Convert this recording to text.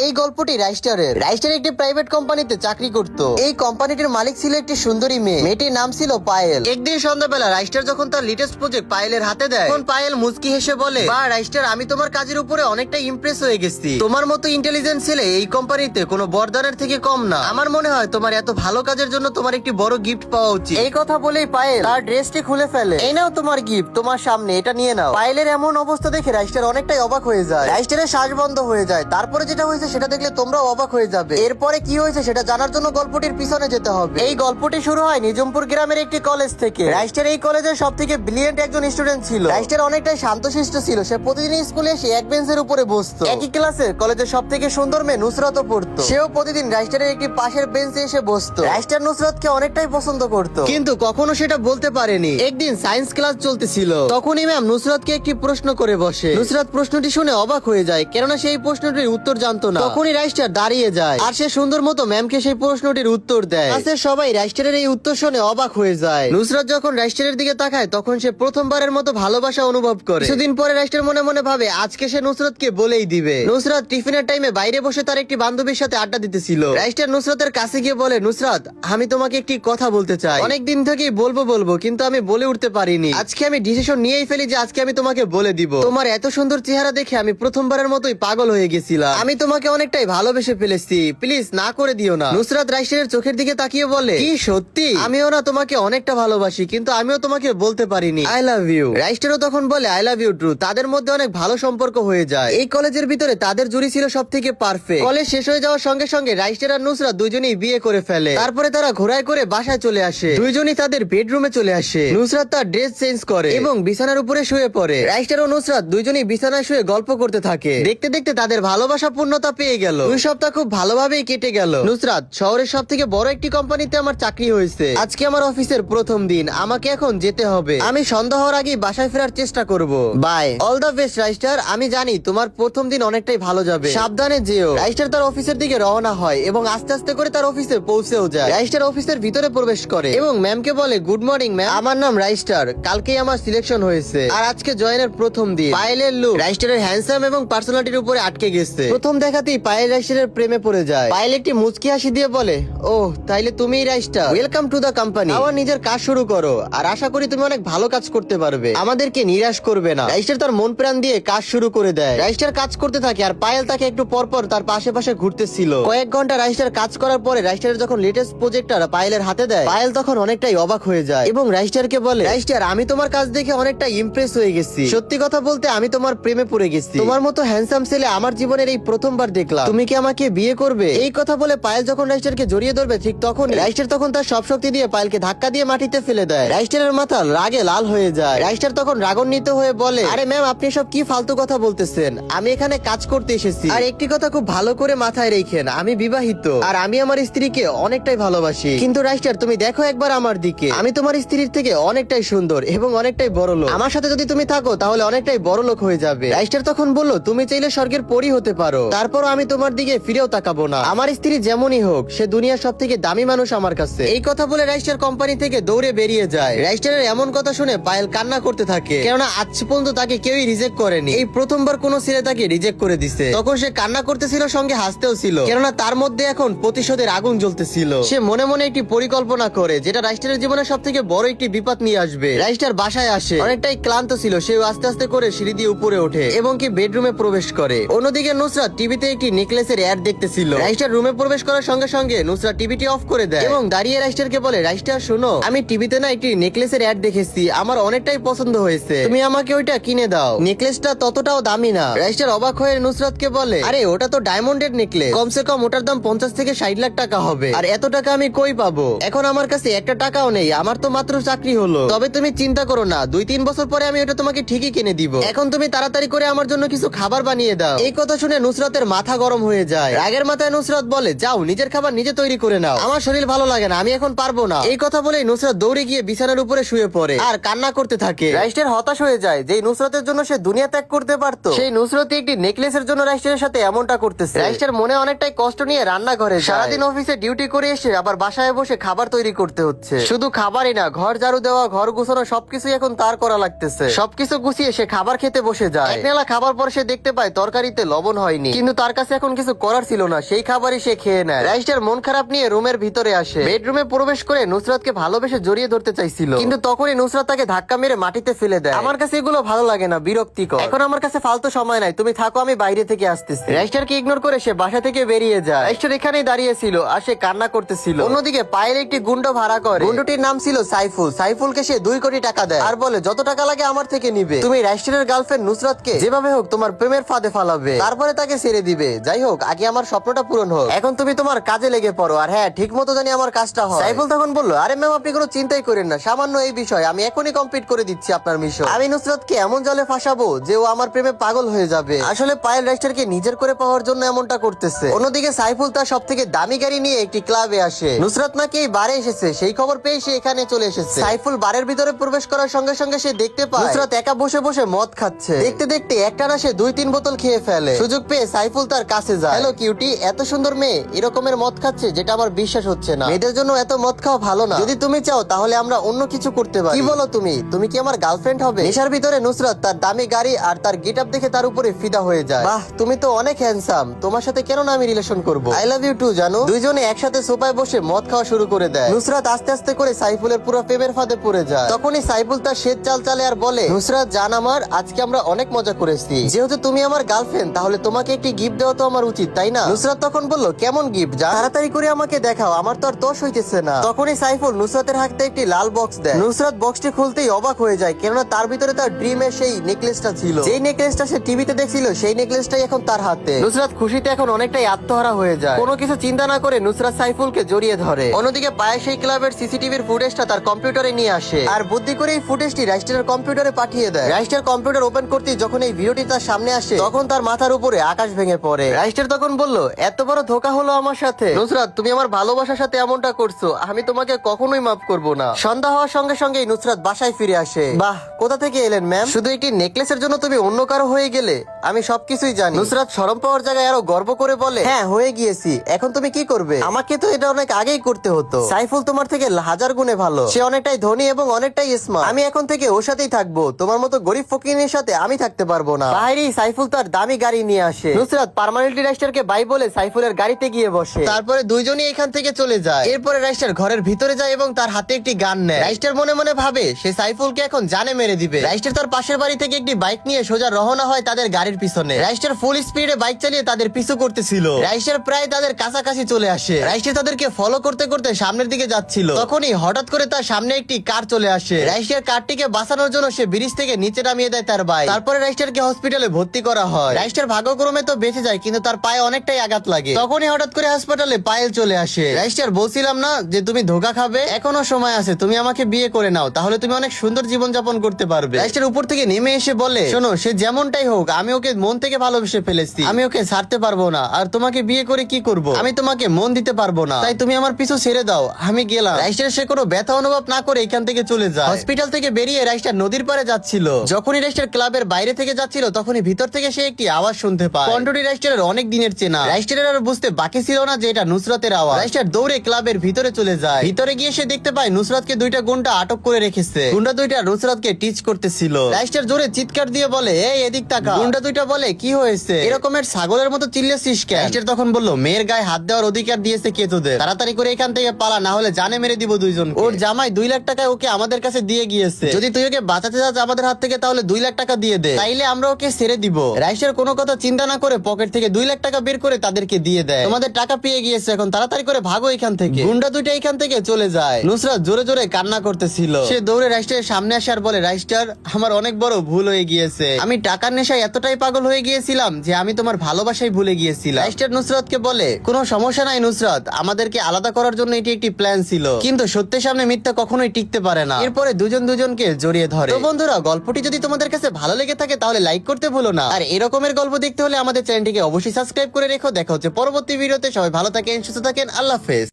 এই গল্পটি রাইস্টারের। রাইস্টার একটি প্রাইভেট কোম্পানিতে চাকরি করত। এই কোম্পানিটির মালিক ছিল একটি সুন্দরী মেয়ে, মেয়েটির নাম ছিল পায়েল। একদিন সন্ধ্যাবেলা রাইস্টার যখন তার লেটেস্ট প্রজেক্ট পায়েলের হাতে দেয়, তখন পায়েল মুচকি হেসে বলে, বা রাইস্টার, আমি তোমার কাজের উপরে অনেকটা ইমপ্রেস হয়ে গেছি। তোমার মতো ইন্টেলিজেন্ট ছেলে এই কোম্পানিতে কোনো বরদানের থেকে কম না। আমার মনে হয় তোমার এত ভালো কাজের জন্য তোমার একটি বড় গিফট পাওয়া উচিত। এই কথা বলেই পায়েল তার ড্রেসটি খুলে ফেলে। এই নাও তোমার গিফট, তোমার সামনে, এটা নিয়ে নাও। পায়েলের এমন অবস্থা দেখে রাইস্টার অনেকটাই অবাক হয়ে যায়। রাইস্টারের শ্বাস বন্ধ হয়ে যায়। তারপরে যেটা হয়েছে সেটা দেখলে তোমরাও অবাক হয়ে যাবে। এরপরে কি হয়েছে সেটা জানার জন্য গল্পটির পিছনে যেতে হবে। এই গল্পটি শুরু হয় নিজামপুর গ্রামের একটি কলেজ থেকে। রাইস্টার এই কলেজের সব থেকে ব্রিলিয়েন্ট একজন স্টুডেন্ট ছিল। রাইস্টার অনেকটাই শান্তশিষ্ট ছিল। সে প্রতিদিন স্কুলে এসে এক বেঞ্চের উপরে বসতো। একই ক্লাসে কলেজের সব থেকে সুন্দর মেয়ে নুসরাতও পড়তো। সেও প্রতিদিন রাইস্টারের একটি পাশের বেঞ্চে এসে বসতো। রাইস্টার নুসরাতকে অনেকটাই পছন্দ করতো, কিন্তু কখনো সেটা বলতে পারেনি। একদিন সায়েন্স ক্লাস চলতেছিল, তখনই ম্যাম নুসরাতকে একটি প্রশ্ন করে বসে। নুসরাত প্রশ্নটি শুনে অবাক হয়ে যায়, কেননা সেই প্রশ্নটির উত্তর জানতো না। তখনই রাইস্টার দাঁড়িয়ে যায় আর সে সুন্দর মতো ম্যামকে সেই প্রশ্নটির উত্তর দেয়। ক্লাসের সবাই রাইস্টারের এই উত্তর শুনে অবাক হয়ে যায়। নুসরাত যখন রাইস্টারের দিকে তাকায়, তখন সে প্রথমবারের মতো ভালোবাসা অনুভব করে। কিছুদিন পরে রাইস্টার মনে মনে ভাবে আজকে সে নুসরাতকে বলেই দিবে। নুসরাত টিফিনের টাইমে বাইরে বসে তার একটি বান্ধবীর সাথে আড্ডা দিতেছিল। রাইস্টার নুসরাতের কাছে গিয়ে বলে, নুসরাত, আমি তোমাকে একটি কথা বলতে চাই। অনেকদিন থেকেই বলবো কিন্তু আমি বলে উঠতে পারিনি। আজকে আমি ডিসিশন নিয়েই ফেলি যে আজকে আমি তোমাকে বলে দিব। তোমার এত সুন্দর চেহারা দেখে আমি প্রথমবারের মতোই পাগল হয়ে গেছিলাম। আমি তোমাকে অনেকটাই ভালোবেসে ফেলেছি, প্লিজ না করে দিও না। নুসরাত রাইস্টারের চোখের দিকে তাকিয়ে বলে, কি সত্যি? আমিও না তোমাকে অনেকটা ভালোবাসি, কিন্তু আমিও তোমাকে বলতে পারিনি আই লাভ ইউ। রাইস্টারও তখন বলে, আই লাভ ইউ টু। তাদের মধ্যে অনেক ভালো সম্পর্ক হয়ে যায়। এই কলেজের ভিতরে তাদের জুড়ি ছিল সব থেকে পারফেক্ট। কলেজ শেষ হয়ে যাওয়ার সঙ্গে সঙ্গে রাইস্টার আর নুসরাত দুইজনেই বিয়ে করে ফেলে। তারপরে তারা ঘোড়ায় করে বাসায় চলে আসে। দুইজনই তাদের বেডরুমে চলে আসে। নুসরাত তার ড্রেস চেঞ্জ করে এবং বিছানার উপরে শুয়ে পড়ে। রাইস্টার ও নুসরাত দুইজনই বিছানায় শুয়ে গল্প করতে থাকে। দেখতে দেখতে তাদের ভালোবাসা পূর্ণতা পেয়ে গেল। 2 সপ্তাহ খুব ভালোভাবেই কেটে গেল। নুসরাত, শহরের সব থেকে বড় একটি কোম্পানিতে আমার চাকরি হয়েছে। আজকে আমার অফিসের প্রথম দিন, আমাকে এখন যেতে হবে। আমি সন্ধ্যা হওয়ার আগেই বাসায় ফেরার চেষ্টা করব। বাই, অল দ্য বেস্ট রাইস্টার। আমি জানি তোমার প্রথম দিন অনেকটাই ভালো যাবে, সাবধানে যেও। রাইস্টার তার অফিসের দিকে রওনা হয় এবং আস্তে আস্তে করে তার অফিসে পৌঁছেও যায়। রাইস্টার অফিসের ভিতরে প্রবেশ করে এবং ম্যামকে বলে, গুড মর্নিং ম্যাম, আমার নাম রাইস্টার। কালকেই আমার সিলেকশন হয়েছে আর আজকে জয়েনের প্রথম দিন। পায়েলের লুক রাইস্টারের হ্যান্ডসাম এবং পার্সোনালিটির উপরে আটকে গেছে। প্রথম দেখাতেই পায়েল রাইস্টারের প্রেমে পড়ে যায়। পায়েল একটি মুচকি হাসি দিয়ে বলে, ওহ তাইলে তুমিই রাইস্টার, ওয়েলকাম টু দা কোম্পানি। আমার নিজের কাজ শুরু করো আর আশা করি তুমি অনেক ভালো কাজ করতে পারবে, আমাদেরকে নিরাশ করবে না। রাইস্টার তার মন প্রাণ দিয়ে কাজ শুরু করে দেয়। রাইস্টার কাজ করতে থাকে আর পায়েল তাকে একটু পরপর তার পাশে পাশে ঘুরতেছিল। কয়েক ঘন্টা রাইস্টার কাজ করার পরে রাইস্টারের যখন লেটেস্ট প্রজেক্টটা পায়েলের হাতে দেয়, পায়েল তখন অনেকটাই অবাক হয়ে যায় এবং রাইস্টারকে বলে, রাইস্টার, আমি তোমার কাজ দেখে অনেকটা ইমপ্রেস হয়ে গেছি। সত্যি কথা বলতে আমি তোমার প্রেমে পড়ে গেছি। তোমার মতো হ্যান্ডসাম ছেলে আমার জীবনের এই প্রথমবার দেখলাম। তুমি কি আমাকে বিয়ে করবে? এই কথা বলে পায়েল যখন রাইস্টারকে জড়িয়ে ধরবে, ঠিক তখন রাইস্টার তখন তার সব শক্তি দিয়ে পায়েলকে ধাক্কা দিয়ে মাটিতে ফেলে দেয়। রাইস্টারের মাথা রাগে লাল হয়ে যায়। রাইস্টার তখন রাগান্বিত হয়ে বলে, আরে ম্যাম, আপনি সব কি ফালতু কথা বলতেছেন? আমি এখানে কাজ করতে এসেছি। আর একটি কথা খুব ভালো করে মাথায় রেখেন, আমি বিবাহিত আর আমি আমার স্ত্রীকে অনেকটাই ভালোবাসি। কিন্তু রাইস্টার, তুমি দেখো একবার আমার দিকে, আমি তোমার স্ত্রীর থেকে অনেকটাই সুন্দর এবং অনেকটাই বড় লোক। আমার সাথে যদি তুমি থাকো তাহলে অনেকটাই বড় লোক হয়ে যাবে। রাইস্টার তখন বলল, তুমি চাইলে স্বর্গের পরী হতে পারো, তারপর আমি তোমার দিকে ফিরেও তাকাবো না। আমার স্ত্রী যেমনই হোক, সে দুনিয়ার সব থেকে দামি মানুষ আমার কাছে। এই কথা বলে রাইস্টার কোম্পানি থেকে দৌড়ে বেরিয়ে যায়। রাইস্টারের এমন কথা শুনে পায়েল কান্না করতে থাকে, কেননা আজ পর্যন্ত তাকে কেউই রিজেক্ট করেনি। এই প্রথমবার কোন ছেলে তাকে রিজেক্ট করে দিছে। তখন সে কান্না করতেছিল, সঙ্গে হাসতেও ছিল, কেননা তার মধ্যে এখন প্রতিশোধের আগুন জ্বলতেছিল। সে মনে মনে একটি পরিকল্পনা করে, যেটা রাইস্টারের জীবনে সব থেকে বড় একটি বিপদ নিয়ে আসবে। রাইস্টার বাসায় আসে, অনেকটাই ক্লান্ত ছিল। সে আস্তে আস্তে করে সিঁড়ি দিয়ে উপরে ওঠে এবং কি বেডরুমে প্রবেশ করে। অন্যদিকে নুসরাত টিভিতে একটি নেকলেসের অ্যাড দেখতেছিল। রাইস্টার রুমে প্রবেশ করার সঙ্গে সঙ্গে নুসরাত টিভিটি অফ করে দেয় এবং দাঁড়িয়ে রাইস্টারকে বলে, রাইস্টার শোনো, আমি টিভিতে না একটি নেকলেসের অ্যাড দেখেছি, আমার অনেকটাই পছন্দ হয়েছে, তুমি আমাকে ওইটা কিনে দাও। নেকলেসটা ততটাও দামি না। রাইস্টার অবাক হয়ে নুসরাতকে বলে, আরে ওটা তো ডায়মন্ডের নেকলেস, কমসে কম ওটার দাম 50 থেকে 60 লাখ টাকা হবে, আর এত টাকা আমি কই পাবো? এখন আমার কাছে একটা টাকাও নেই, আমার তো মাত্র চাকরি হলো। তবে তুমি চিন্তা করো না, 2-3 বছর পরে আমি ওটা তোমাকে ঠিকই কিনে দিব। এখন তুমি তাড়াতাড়ি করে আমার জন্য কিছু খাবার বানিয়ে দাও। এই কথা শুনে নুসরাতের মাথা গরম হয়ে যায়। রাগের মাথায় নুসরাত বলে, যাও নিজের খাবার নিজে তৈরি করে নাও, আমার শরীর ভালো লাগে না, আমি এখন পারবো না। এই কথা বলেই নুসরাত দৌড়ে গিয়ে বিছানার উপরে শুয়ে পড়ে আর কান্না করতে থাকে। রাইস্টার হতাশ হয়ে যায়, যে নুসরাতের জন্য সে দুনিয়া ত্যাগ করতে পারতো, সেই নুসরাত একটি নেকলেসের জন্য রাইস্টারের সাথে এমনটা করতেছে। রাইস্টার মনে অনেকটাই কষ্ট নিয়ে রান্না করে সারাদিন অফিসে ডিউটি করে এসে আবার বাসায় বসে খাবার তৈরি করতে হচ্ছে। শুধু খাবারই না, ঘর ঝাড়ু দেওয়া, ঘর গুছানো সবকিছু এখন তার করা লাগতেছে। সবকিছু গুছিয়ে সে খাবার খেতে বসে যায়। এক নেলা খাবার পর সে দেখতে পায় তরকারিতে লবণ হয়নি, কিন্তু তার তার কাছে এখন কিছু করার ছিল না, সেই খাবারই সে খেয়ে নেয়। রাইস্টার মন খারাপ নিয়ে রুমের ভিতরে আসে। বেডরুমে প্রবেশ করে নুসরাতকে ভালোবেসে জড়িয়ে ধরতে চাইছিল, কিন্তু তখনই নুসরাত তাকে ধাক্কা মেরে মাটিতে ফেলে দেয়। আমার কাছে এগুলো ভালো লাগে না, বিরক্তিকর। এখন আমার কাছে ফালতু সময় নাই, তুমি থাকো, আমি বাইরে থেকে আসতেছি। রাইস্টারকে ইগনোর করে সে বাসা থেকে বেরিয়ে যায়। রাইস্টার এখানেই দাঁড়িয়ে ছিল আর সে কান্না করতেছিল। অন্যদিকে পায়েল একটি গুন্ড ভাড়া করে। গুন্ডটির নাম ছিল সাইফুল। সাইফুলকে সে 2 কোটি টাকা দেয় আর বলে যত টাকা লাগে আমার থেকে নিবে। তুমি রাইস্টারের গার্লফ্রেন্ড নুসরাতকে যেভাবে হোক তোমার প্রেমের ফাঁদে ফালাবে, তারপরে তাকে ছেড়ে দিবে। যাই হোক, আগে আমার স্বপ্নটা পূরণ হোক, এখন তুমি তোমার কাজে লেগে পড়ো। আর হ্যাঁ, ঠিক মতো জানি আমার কাজটা হয়। সাইফুল তখন বললো, আরে ম্যাম আপনি কোনো চিন্তাই করেন না, সামান্য এই বিষয় আমি এখনই কমপ্লিট করে দিচ্ছি আপনার মিশন। আমি নুসরাতকে এমন জলে ফাঁসাবো যে ও আমার প্রেমে পাগল হয়ে যাবে। আসলে পায়েল রাইস্টারকে নিজের করে পাওয়ার জন্য এমনটা করতেছে। অন্যদিকে সাইফুল তার সব থেকে দামি গাড়ি নিয়ে একটি ক্লাবে আসে। নুসরাত নাকি এই বারে এসেছে, সেই খবর পেয়ে সে এখানে চলে এসেছে। সাইফুল বারের ভিতরে প্রবেশ করার সঙ্গে সঙ্গে সে দেখতে পায় নুসরাত একা বসে বসে মদ খাচ্ছে। দেখতে দেখতে একটানা সে 2-3 বোতল খেয়ে ফেলে। সুযোগ পেয়ে সাইফুল তার কাছে যায়। হ্যালো কিউটি, এত সুন্দর মেয়ে এরকমের মদ খাচ্ছে যেটা আমার বিশ্বাস হচ্ছে না। মেয়েদের জন্য এত মদ খাওয়া ভালো না। যদি তুমি চাও তাহলে আমরা অন্য কিছু করতে পারি। কি বলো তুমি? তুমি কি আমার গার্লফ্রেন্ড হবে? নেশার ভিতরে নুসরাত তার দামি গাড়ি আর তার গেটআপ দেখে তার উপরে ফিদা হয়ে যায়। বাহ, তুমি তো অনেক হ্যান্ডসাম, তোমার সাথে কেন না আমি রিলেশন করব? আই লাভ ইউ টু জানো। দুইজনে একসাথে সোফায় বসে মদ খাওয়া শুরু করে দেয়। নুসরাত আস্তে আস্তে করে সাইফুলের পুরো প্রেমের ফাঁদে পড়ে যায়। তখনই সাইফুল তার শেষ চাল চালে আর বলে, নুসরাত জান আমার, আজকে আমরা অনেক মজা করেছি। যেহেতু তুমি আমার গার্লফ্রেন্ড, তাহলে তোমাকে একটি গিফট দেওয়া তো আমার উচিত, তাই না? নুসরাত তখন বলল, কেমন গিফট জান? তাড়াতাড়ি করে আমাকে দেখাও, আমার তো আর তস হইতেছে না। তখনই সাইফুল নুসরাতের হাতে একটি লাল বক্স দেয়। নুসরাত বক্সটি খুলতেই অবাক হয়ে যায়, কেননা তার ভিতরে তার ড্রিমের সেই নেকলেসটা ছিল। যেই নেকলেসটা সে টিভিতে দেখছিল, সেই নেকলেসটাই এখন তার হাতে। নুসরাত খুশিতে এখন অনেকটাই আত্মহারা হয়ে যায়। কোনো কিছু চিন্তা না করে নুসরাত সাইফুলকে জড়িয়ে ধরে। অন্যদিকে পায়ে সেই ক্লাবের সিসিটিভির ফুটেজটা তার কম্পিউটারে নিয়ে আসে আর বুদ্ধি করে এই ফুটেজটি রাইস্টারের কম্পিউটারে পাঠিয়ে দেয়। রাইস্টার কম্পিউটার ওপেন করতেই যখন এই ভিডিওটি তার সামনে আসে, তখন তার মাথার উপরে আকাশ ভেঙে পড়ে। রাইস্টার তখন বলল, এত বড় ধোঁকা হলো আমার সাথে। নুসরাত, তুমি আমার ভালোবাসার সাথে এমনটা করছো, আমি তোমাকে কখনোই মাফ করব না। সন্ধ্যা হওয়ার সঙ্গে সঙ্গেই নুসরাত বাসায় ফিরে আসে। বাহ, কোথা থেকে এলেন ম্যাম? শুধু একটি নেকলেসের জন্য তুমি অন্য কারো হয়ে গেলে? আমি সবকিছুই জানি। নুসরাত শরম পাওয়ার জায়গায় আরো গর্ব করে বলে, হ্যাঁ হয়ে গিয়েছি, এখন তুমি কি করবে? আমাকে তো এটা অনেক আগেই করতে হতো। সাইফুল তোমার থেকে 1000 গুণে ভালো, সে অনেকটাই ধনী এবং অনেকটাই স্মার্ট। আমি এখন থেকে ওর সাথেই থাকবো, তোমার মতো গরিব ফকিরের সাথে আমি থাকতে পারবো না। বাইরে সাইফুল তার দামি গাড়ি নিয়ে আসে। নুসরাত পার্মানেন্টলি রাইস্টারকে বাই বলে সাইফুলের গাড়িতে গিয়ে বসে। তারপরে দুইজনই এখান থেকে চলে যায়। এরপরে রাইস্টার ঘরের ভিতরে যায় এবং তার হাতে একটি গান নেয়। রাইস্টার মনে মনে ভাবে সে সাইফুলকে এখন জানে মেরে দিবে। রাইস্টার তার পাশের বাড়ি থেকে একটি বাইক নিয়ে সোজা রওনা হয় তাদের গাড়ির পিছনে। রাইস্টার ফুল স্পিডে বাইক চালিয়ে তাদের পিছু করতেছিল। রাইস্টার প্রায় তাদের কাছাকাছি চলে আসে। রাইস্টার তাদেরকে ফলো করতে করতে সামনের দিকে যাচ্ছিল। তখনই হঠাৎ করে তার সামনে একটি কার চলে আসে। রাইস্টার কারটিকে বাঁচানোর জন্য সে ব্রিজ থেকে নিচে নামিয়ে দেয় তার বাইক। তারপরে রাইস্টারকে হসপিটালে ভর্তি করা হয়। রাইস্টার ভাগ্যক্রমে তো বেঁচে যায়, কিন্তু তার পায়ে অনেকটাই আঘাত লাগে। তখনই হঠাৎ করে হাসপাতালে পায়েল চলে আসে। রাইস্টার, বলছিলাম না যে তুমি ধোঁকা খাবে? এখনো সময় আছে, তুমি আমাকে বিয়ে করে নাও, তাহলে তুমি অনেক সুন্দর জীবন যাপন করতে পারবে। রাইস্টার উপর থেকে নেমে এসে বলে, শোনো, সে যেমনটাই হোক আমি ওকে মন থেকে ভালোবেসে ফেলেছি, আমি ওকে ছাড়তে পারবো না। আর তোমাকে বিয়ে করে কি করব? আমি তোমাকে মন দিতে পারবো না, তাই তুমি আমার পিছু ছেড়ে দাও, আমি গেলাম। রাইস্টার সে কোনো ব্যথা অনুভব না করে এখান থেকে চলে যায়। হসপিটাল থেকে বেরিয়ে রাইস্টার নদীর পাড়ে যাচ্ছিল। যখনই রাইস্টার ক্লাবের বাইরে থেকে যাচ্ছিল, তখনই ভিতর থেকে সে একটি আওয়াজ শুনতে পায়। কণ্ঠটি রাইস্টারের অনেক দিনের চেনা। রাইস্টারের আর বুঝতে বাকি ছিল না যে এটা নুসরাতের আওয়াজ। রাইস্টার দৌড়ে ক্লাবের ভিতরে চলে যায়। ভিতরে গিয়ে সে দেখতে পায় নুসরাতকে 2টা গুন্ডা আটক করে রেখেছে। গুন্ডা 2টা নুসরাতকে টিচ করতেছিল। রাইস্টার জোরে চিৎকার দিয়ে বলে, এই এদিক তাকা। গুন্ডা 2টা বলে, কি হয়েছে? এরকমের ছাগলের মতো চিল্লেছিস কেন? রাইস্টার তখন বলল, মেয়ের গায়ে হাত দেওয়ার অধিকার দিয়েছে কে তোদের? তাড়াতাড়ি করে এখান থেকে পালা, না হলে জানে মেরে দিব দুইজন। ওর জামাই 2 লাখ টাকা ওকে আমাদের কাছে দিয়ে গিয়েছে। যদি তুই ওকে বাঁচাতে চাস আমাদের হাত থেকে, তাহলে 2 লাখ টাকা দিয়ে দে, তাইলে আমরা ওকে ছেড়ে দিব। রাইস্টার কোনো কথা চিন্তা না করে পকেট থেকে 2 লাখ টাকা বের করে তাদেরকে দিয়ে দেয়। তোমাদের টাকা পেয়ে গিয়েছে, এখন তাড়াতাড়ি করে ভাগো এখান থেকে। গুন্ডা 2টা এখান থেকে চলে যায়। নুসরাত জোরে জোরে কান্না করতেছিল। সে দৌড়ে রাইস্টারের সামনে আসে আর বলে, রাইস্টার, আমার অনেক বড় ভুল হয়ে গিয়েছে। আমি টাকার নেশায় এতটাই পাগল হয়ে গিয়েছিলাম যে আমি তোমার ভালোবাসাই ভুলে গিয়েছিলাম। রাইস্টার নুসরাতকে বলে, কোনো সমস্যা নাই নুসরাত, আমাদেরকে আলাদা করার জন্য এটি একটি প্ল্যান ছিল, কিন্তু সত্যের সামনে মিথ্যা কখনোই টিকতে পারে না। এরপরে দুজন দুজনকে জড়িয়ে ধরে। তো বন্ধুরা, গল্পটি যদি তোমাদের কাছে ভালো লেগে থাকে তাহলে লাইক করতে ভুলো না। আর এরকমের গল্প দেখতে হলে আমাদের চ্যানেলটিকে অবশ্যই সাবস্ক্রাইব করে রেখো। দেখা হচ্ছে পরবর্তী ভিডিওতে। সবাই ভালো থাকেন, সুস্থ থাকেন, আল্লাহ হাফেজ।